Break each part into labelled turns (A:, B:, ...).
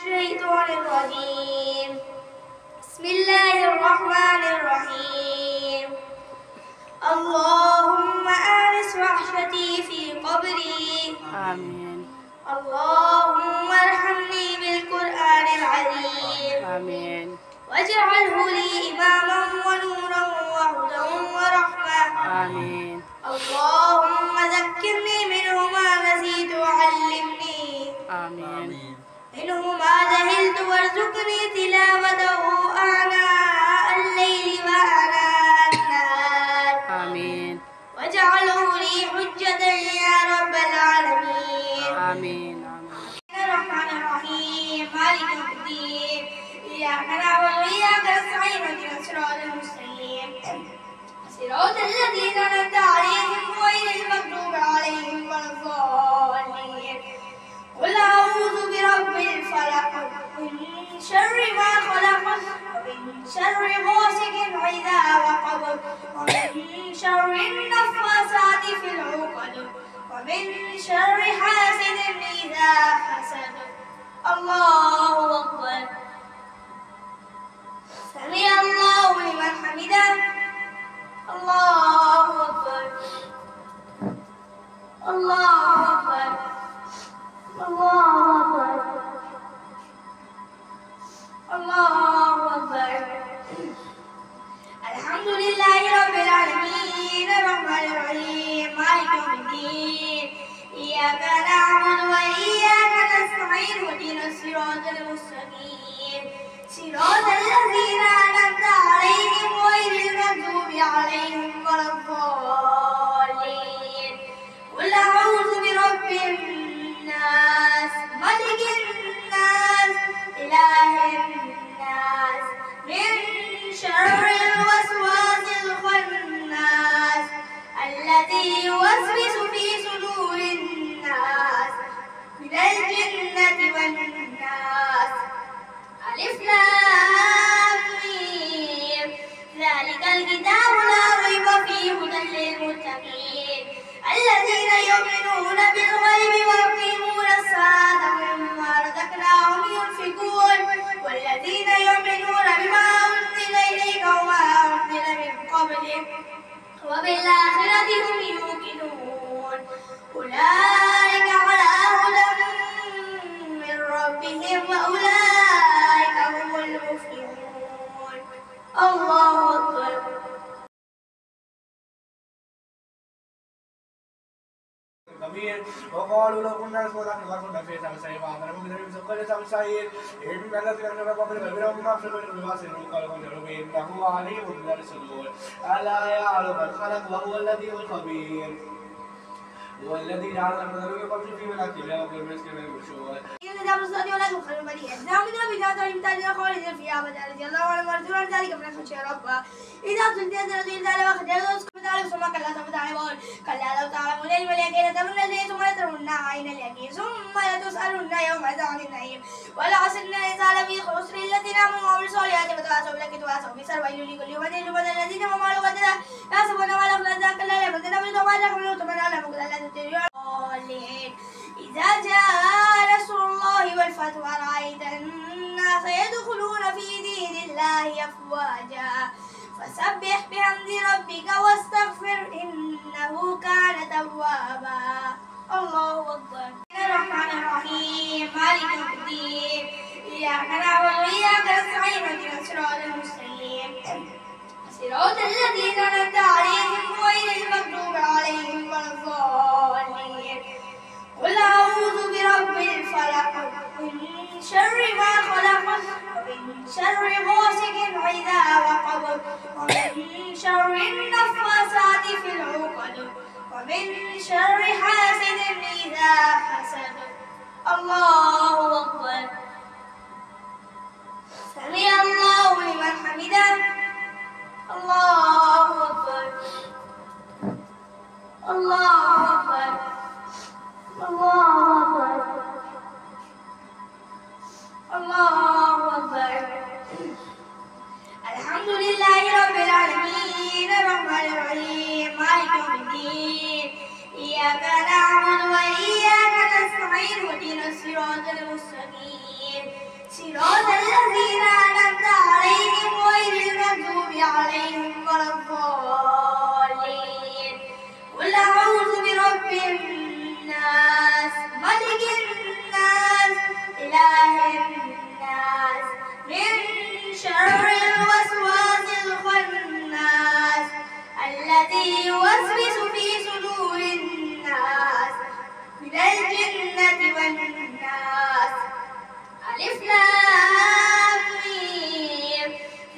A: الشيطان الرجيم. بسم الله الرحمن الرحيم. اللهم آنس وحشتي في قبري.
B: آمين.
A: اللهم ارحمني بالقرآن العظيم.
B: آمين.
A: واجعله لي إماما ونورا وهدى ورحمة.
B: آمين.
A: اللهم ذكرني منه ما نسيت وعلمني
B: آمين.
A: منه ما جهلت وارزقني تلاوته آناء الليل وآناء النهار.
B: آمين.
A: واجعله لي حجة يا رب العالمين.
B: آمين.
A: الرحمن الرحيم مالك يوم الدين إياك نعبد وإياك نستعين اهدنا الصراط المستقيم صراط الذين أنعمت عليهم غير المغضوب عليهم ولا الضالين. قل أعوذ برب الفلق من شر ما خلق ومن شر غاسق إذا وقب ومن شر النفاثات في العقد ومن شر حاسد إذا حسد. الله أكبر. سمع الله لمن حمده. الله أكبر. الله أكبر. الله أكبر. الله أكبر. الحمد لله رب العالمين الرحمن الرحيم مالك يوم الدين إياك نعبد وإياك نستعين اهدنا الصراط المستقيم صراط الذين أنعمت عليهم غير المغضوب عليهم ولا الضالين. قل أعوذ برب الناس ملك الناس إله الناس من شر الوسواس الخناس الذي يوسوس في صدور الناس من الجنة والناس. ألف لام ميم ذلك الكتاب لا ريب فيه هدى للمتقين الذين يؤمنون بالغيب ويقيمون الصلاة ومما رزقناهم ينفقون والذين يؤمنون بما أنزل إليك وما أنزل من قبلك وبالآخرة هم يوقنون أولئك على هدى من ربهم وأولئك هم المفلحون. الله أكبر.
C: وقالوا لو كنا نسمع لكنا في سمسعي فاطر من سقل سمسعي إن الذين كفروا بالله وما كفروا بالله قالوا إنه عليم بذات الصدور ألا يعلم من خلق وهو اللطيف الخبير هو الذي جعل لكم ذلك قبل في مناكب لا يقول مسك من البشور
A: إن دام الصديق ولا تخرج المدينة دام من بذات المتاجر خالد فيها أبدا رضي الله عنه ورسول ذلك من خشية ربه إذا تنتهي رسول ذلك وخجلت تعلم ثم كلا سوف تعلمون كلا لو تعلمون علم اليقين لترون الذين ثم لترون عين اليقين ثم لتسألن يومئذ عن النعيم والعصر إن الإنسان لفي خسر الذين آمنوا وعملوا الصالحات وتواصوا بالحق وتواصوا بالصبر ويل لكل همزة لمزة الذين هم على غدنا يحسبون ما لهم لا كلا لا يمدن من وما يحملون ثم لا مقدر لا تتبعون إذا جاء نصر الله والفتح ورأيت الناس يدخلون في دين الله أفواجا فسبح بحمد ربك واستغفر إنه كان توابا. الله أكبر. الرحمن الرحيم مالك يوم الدين إياك نعبد وإياك نستعين اهدنا الصراط المستقيم صراط الذين أنعمت عليهم غير المغضوب عليهم ولا الضالين. قل أعوذ برب الفلق من شر ما خلق ومن شر غاسق إذا وقب ومن شر النفاثات في العقد ومن شر حاسد إذا حسد. الله أكبر. سمع الله لمن حمده. الله أكبر. الله أكبر. الله أكبر. الله أكبر. الحمد لله رب العالمين الرحمن الرحيم مالك يوم الدين إياك نعبد وإياك نستعين اهدنا الصراط المستقيم صراط الذين أنعمت عليهم غير المغضوب عليهم ولا الضالين. قل أعوذ برب الناس ملك الناس إله الناس من شر الوسواس الخناس الذي يوسوس في صدور الناس من الجنة والناس. ألف لام ميم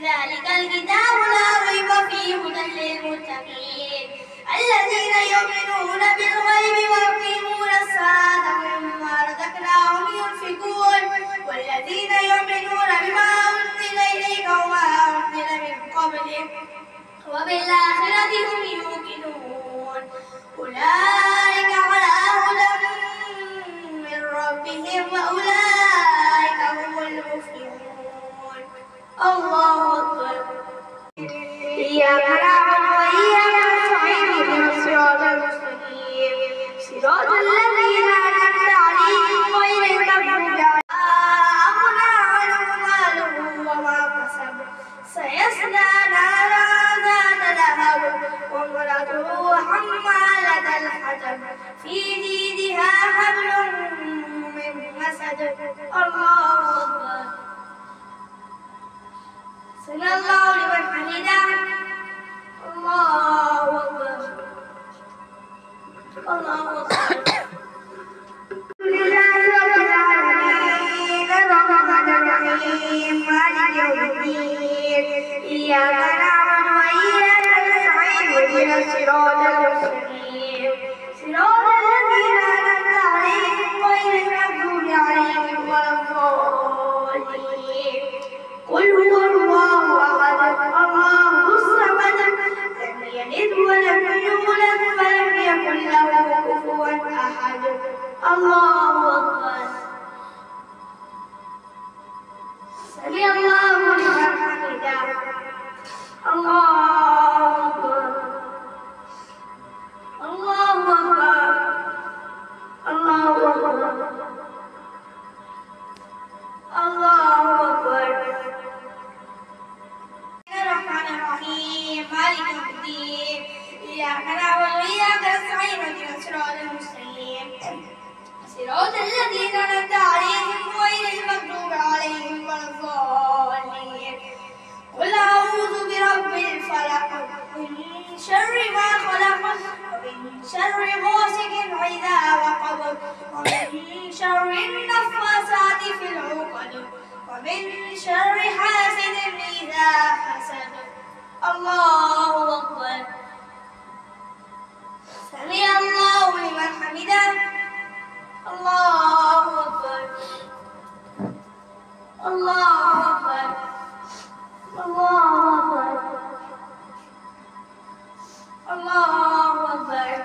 A: ذلك الكتاب لا ريب فيه هدى للمتقين الذين يؤمنون بالغيب ويقيمون الصلاة ومما رزقناهم ينفقون والذين يؤمنون بما أنزل إليك وما أنزل من قبلك وبالآخرة هم يوقنون أولئك على هدى من ربهم وأولئك هم المفلحون. الله أكبر. إياك نعبد وإياك نستعين اهدنا الصراط المستقيم صراط الذين أنعمت عليهم غير المغضوب عليهم وما كسب سيصلى نارا ذات لهب وامرأته حمالة الحطب في جيدها حبل من مسد. الله أكبر. سمع الله لمن حمده. الله أكبر. الله أكبر. لله رب العالمين الرحمن الرحيم مالك يوم الدين إياك نعبد وإياك نستعين اهدنا الصراط المستقيم صراط الذين أنعمت عليهم غير المغضوب عليهم ولا الضالين. قل هو الله أحد الله الصمد لم يلد ولم يولد ولم يكن له كفوا أحد. الله أكبر. سمع الله لمن حمده. الله أكبر. الله أكبر. الله أكبر. الله أكبر. الرحمن الرحيم مالك يوم الدين إياك نعبد وإياك نستعين اهدنا الصراط المستقيم صراط الذين أنعمت عليهم غير المغضوب عليهم ولا الضالين. قل أعوذ برب الفلق من شر ما خلق ومن شر غاسق إذا وقب ومن شر النفاثات في العقد ومن شر حاسد إذا حسد. الله أكبر. سمع الله لمن حمده. الله أكبر. الله أكبر. الله أكبر. الله أكبر.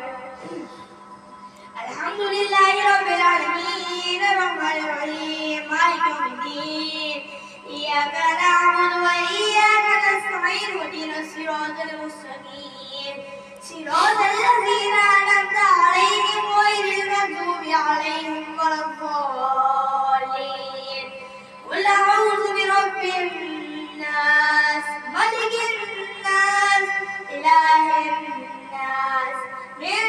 A: الحمد لله رب العالمين الرحمن الرحيم مالك يوم الدين إياك نعبد وإياك نستعين اهدنا الصراط المستقيم صراط الذين أنعمت عليهم غير المغضوب عليهم ولا الضالين. قل أعوذ برب الناس ملك الناس إله الناس من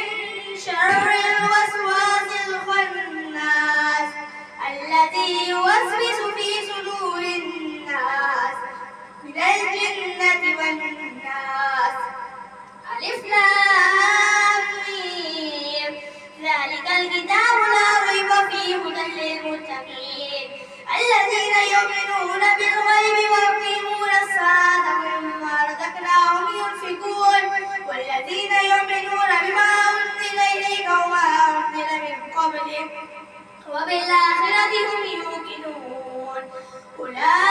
A: شر الوسواس الخناس الذي يوسوس في صدور الناس من الجنة والناس. ألف لام ميم ذلك الكتاب لا ريب فيه هدى للمتقين الذين يؤمنون بالغيب ويقيمون الصلاة ومما رزقناهم ينفقون والذين يؤمنون بما أنزل إليك وما أنزل من قبلك وبالآخرة هم يوقنون أولئك